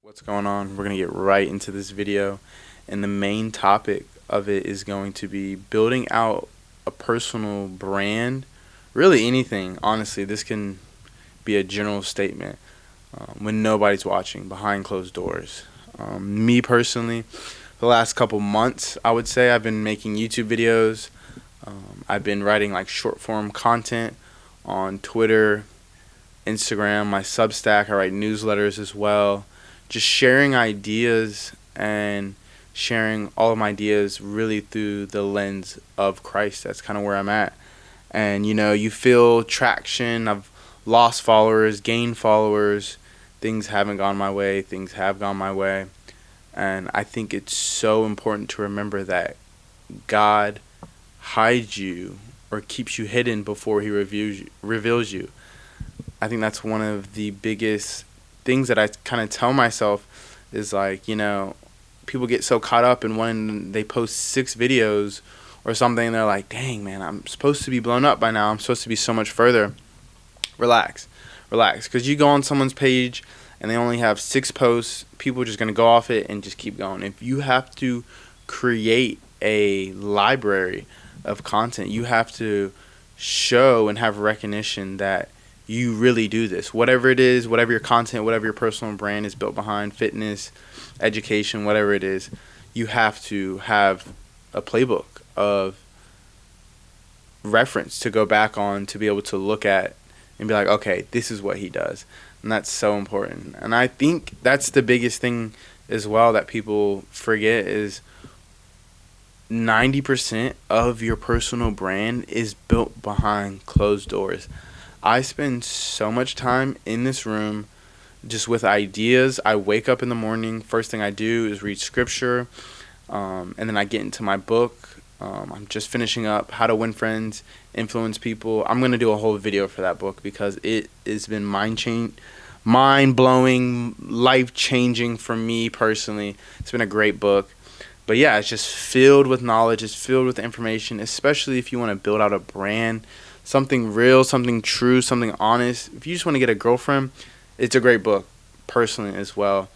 What's going on? We're going to get right into this video, and the main topic of it is going to be building out a personal brand. Really anything, honestly. This can be a general statement when nobody's watching, behind closed doors. Me personally, the last couple months, I would say I've been making YouTube videos. I've been writing like short form content on Twitter, Instagram, my Substack. I write newsletters as well. Just sharing ideas and sharing all of my ideas really through the lens of Christ. That's kind of where I'm at. And you feel traction. I've lost followers, gained followers. Things haven't gone my way. Things have gone my way. And I think it's so important to remember that God hides you or keeps you hidden before he reveals you. I think that's one of the biggest things that I kind of tell myself is like, people get so caught up in when they post 6 videos or something, and they're like, dang, man, I'm supposed to be blown up by now. I'm supposed to be so much further. Relax. Because you go on someone's page and they only have 6 posts, people are just going to go off it and just keep going. If you have to create a library of content, you have to show and have recognition that you really do this. Whatever it is, whatever your content, whatever your personal brand is built behind, fitness, education, whatever it is, you have to have a playbook of reference to go back on, to be able to look at and be like, okay, this is what he does. And that's so important. And I think that's the biggest thing as well that people forget is 90% of your personal brand is built behind closed doors. I spend so much time in this room just with ideas. I wake up in the morning. First thing I do is read scripture. And then I get into my book. I'm just finishing up How to Win Friends, Influence People. I'm going to do a whole video for that book because it has been mind-blowing, life-changing for me personally. It's been a great book. But yeah, it's just filled with knowledge. It's filled with information, especially if you want to build out a brand, something real, something true, something honest. If you just want to get a girlfriend, it's a great book, personally as well.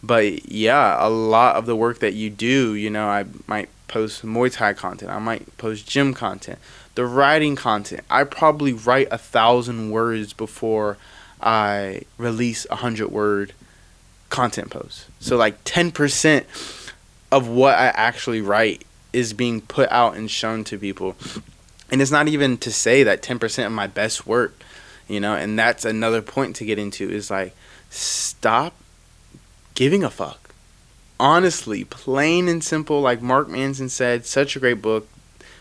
But yeah, a lot of the work that you do, I might post Muay Thai content. I might post gym content. The writing content, I probably write 1,000 words before I release 100-word content posts. So like 10% of what I actually write is being put out and shown to people. And it's not even to say that 10% of my best work, and that's another point to get into is like, stop giving a fuck. Honestly, plain and simple, like Mark Manson said, such a great book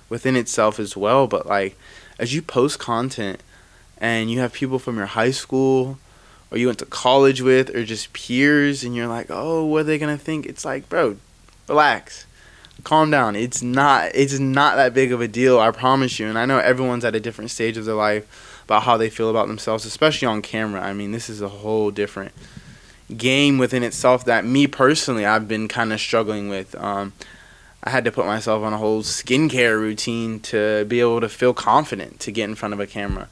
within itself as well. But like, as you post content and you have people from your high school or you went to college with or just peers and you're like, oh, what are they going to think? It's like, bro, relax. Calm down. It's not that big of a deal, I promise you. And I know everyone's at a different stage of their life about how they feel about themselves, especially on camera. I mean, this is a whole different game within itself that me personally I've been kind of struggling with. I had to put myself on a whole skincare routine to be able to feel confident to get in front of a camera.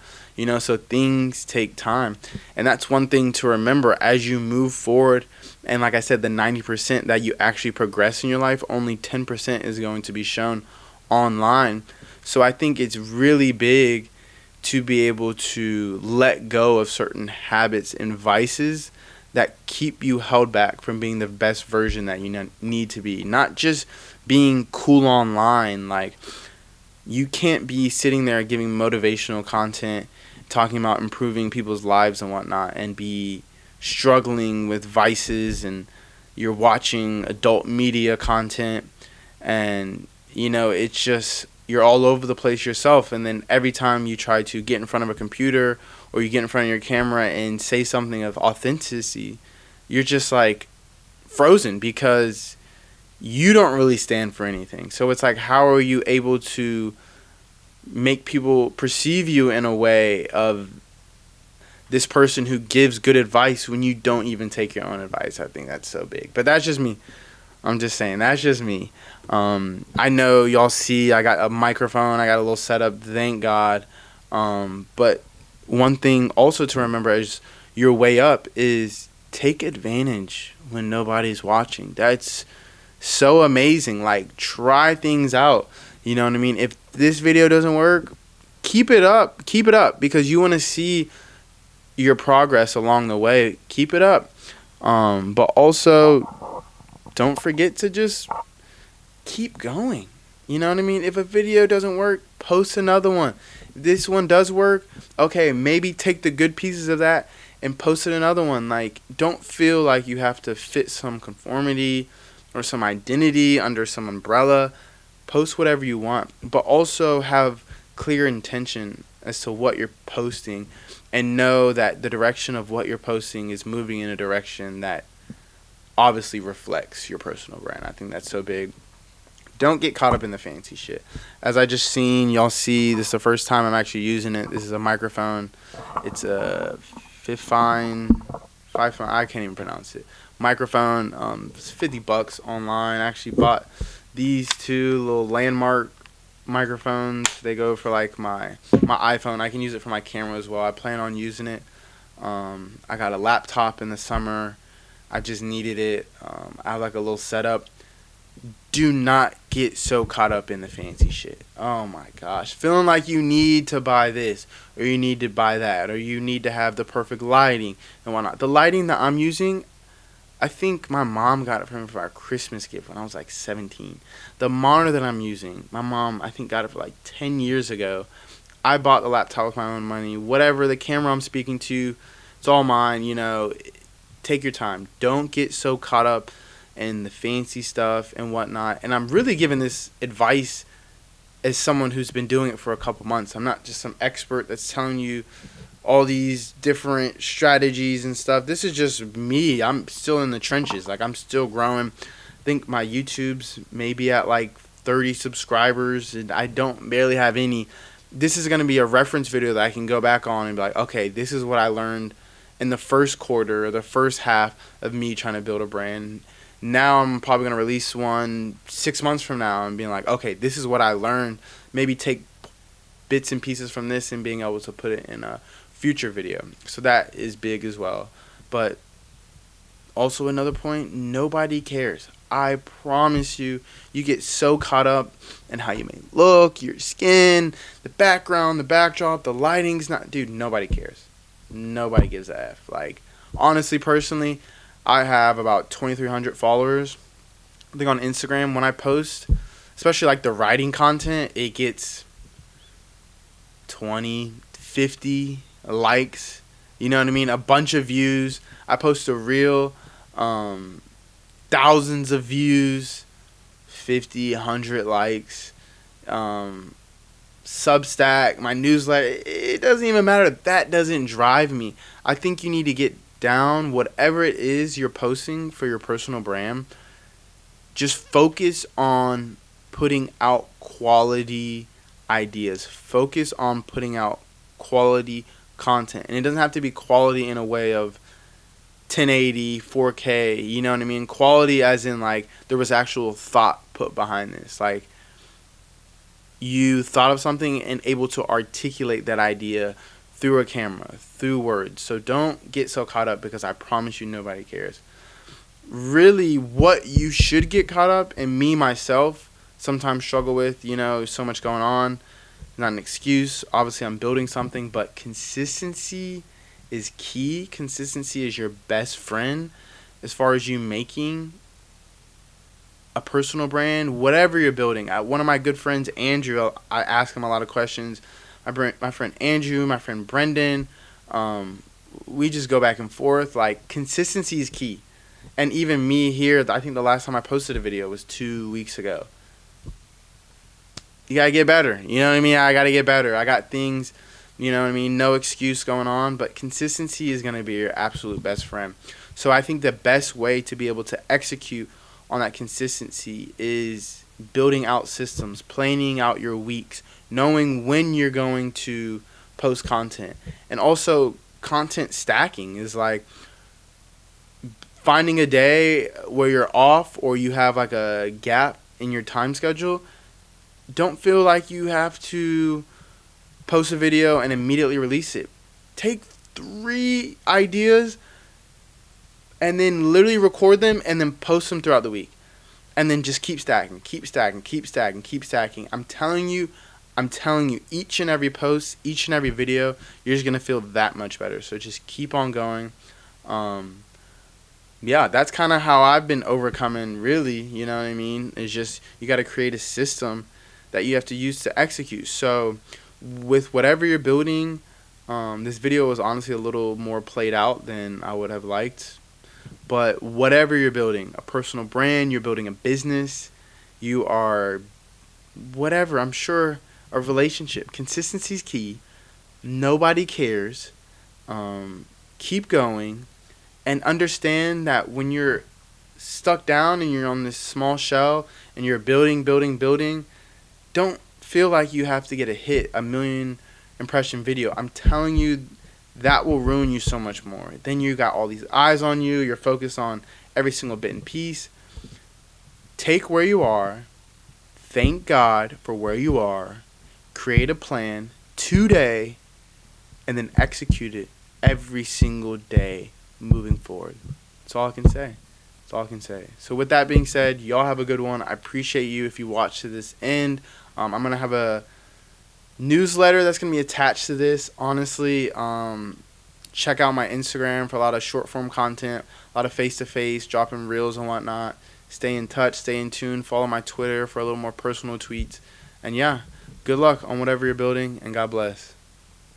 So things take time. And that's one thing to remember as you move forward. And like I said, the 90% that you actually progress in your life, only 10% is going to be shown online. So I think it's really big to be able to let go of certain habits and vices that keep you held back from being the best version that you need to be. Not just being cool online. Like, you can't be sitting there giving motivational content, talking about improving people's lives and whatnot, and be struggling with vices, and you're watching adult media content, and it's just, you're all over the place yourself. And then every time you try to get in front of a computer or you get in front of your camera and say something of authenticity, you're just like frozen because you don't really stand for anything. So it's like, how are you able to make people perceive you in a way of this person who gives good advice when you don't even take your own advice? I think that's so big. But that's just me. I'm just saying, that's just me. I know y'all see I got a microphone, I got a little setup, thank God. But one thing also to remember as your way up is take advantage when nobody's watching. That's so amazing. Like, try things out. You know what I mean? If this video doesn't work, keep it up. Keep it up, because you want to see your progress along the way. Keep it up. But also, don't forget to just keep going. You know what I mean? If a video doesn't work, post another one. If this one does work, okay, maybe take the good pieces of that and post it another one. Like, don't feel like you have to fit some conformity or some identity under some umbrella. Post whatever you want, but also have clear intention as to what you're posting, and know that the direction of what you're posting is moving in a direction that obviously reflects your personal brand. I think that's so big. Don't get caught up in the fancy shit. As I just seen, y'all see, this is the first time I'm actually using it. This is a microphone. It's a Fifine, I can't even pronounce it. Microphone. It's $50 online. I actually bought these two little Landmark microphones. They go for like my iPhone. I can use it for my camera as well. I plan on using it. I got a laptop in the summer. I just needed it. I have like a little setup. Do not get so caught up in the fancy shit. Oh my gosh. Feeling like you need to buy this, or you need to buy that, or you need to have the perfect lighting and whatnot. The lighting that I'm using, I think my mom got it for me for our Christmas gift when I was like 17. The monitor that I'm using, my mom, I think, got it for like 10 years ago. I bought the laptop with my own money. Whatever, the camera I'm speaking to, it's all mine. You know, take your time. Don't get so caught up in the fancy stuff and whatnot. And I'm really giving this advice as someone who's been doing it for a couple months. I'm not just some expert that's telling you all these different strategies and stuff. This is just me. I'm still in the trenches. Like, I'm still growing. I think my YouTube's maybe at like 30 subscribers, and I don't barely have any. This is going to be a reference video that I can go back on and be like, okay, this is what I learned in the first quarter or the first half of me trying to build a brand. Now I'm probably going to release one 6 months from now and being like, okay, this is what I learned. Maybe take bits and pieces from this and being able to put it in a future video. So that is big as well. But also another point, nobody cares. I promise you, you get so caught up in how you may look, your skin, the background, the backdrop, the lighting's not, dude, nobody cares. Nobody gives a F. Like, honestly, personally, I have about 2,300 followers. I think on Instagram, when I post, especially like the writing content, it gets 20, 50 likes. You know what I mean? A bunch of views. I post a reel, thousands of views, 50, 100 likes. Substack, my newsletter, it doesn't even matter. That doesn't drive me. I think you need to get down whatever it is you're posting for your personal brand. Just focus on putting out quality ideas. Focus on putting out quality content. And it doesn't have to be quality in a way of 1080, 4K, you know what I mean? Quality as in like there was actual thought put behind this. Like, you thought of something and able to articulate that idea through a camera, through words. So don't get so caught up, because I promise you nobody cares. Really, what you should get caught up, and me myself sometimes struggle with, you know, so much going on. Not an excuse. Obviously, I'm building something, but consistency is key. Consistency is your best friend as far as you making a personal brand, whatever you're building. One of my good friends, Andrew, I ask him a lot of questions. My friend Andrew, my friend Brendan, we just go back and forth. Like, consistency is key. And even me here, I think the last time I posted a video was 2 weeks ago. You gotta get better. You know what I mean? I gotta get better. I got things, you know what I mean? No excuse going on, but consistency is gonna be your absolute best friend. So I think the best way to be able to execute on that consistency is building out systems, planning out your weeks, knowing when you're going to post content. And also, content stacking is like finding a day where you're off or you have like a gap in your time schedule. Don't feel like you have to post a video and immediately release it. Take 3 ideas, and then literally record them and then post them throughout the week. And then just keep stacking, keep stacking, keep stacking, keep stacking. I'm telling you, each and every post, each and every video, you're just going to feel that much better. So just keep on going. Yeah, that's kind of how I've been overcoming, really, you know what I mean? It's just, you got to create a system that you have to use to execute. So with whatever you're building, this video was honestly a little more played out than I would have liked. But whatever you're building, a personal brand, you're building a business, you are, whatever, I'm sure, a relationship. Consistency is key. Nobody cares. Keep going. And understand that when you're stuck down and you're on this small shell and you're building, don't feel like you have to get a million impression video. I'm telling you, that will ruin you so much more. Then you got all these eyes on you. You're focused on every single bit and piece. Take where you are. Thank God for where you are. Create a plan today and then execute it every single day moving forward. That's all I can say. That's all I can say. So with that being said, y'all have a good one. I appreciate you if you watch to this end. I'm going to have a newsletter that's going to be attached to this. Honestly, check out my Instagram for a lot of short form content, a lot of face-to-face, dropping reels and whatnot. Stay in touch, stay in tune. Follow my Twitter for a little more personal tweets. And yeah, good luck on whatever you're building, and God bless.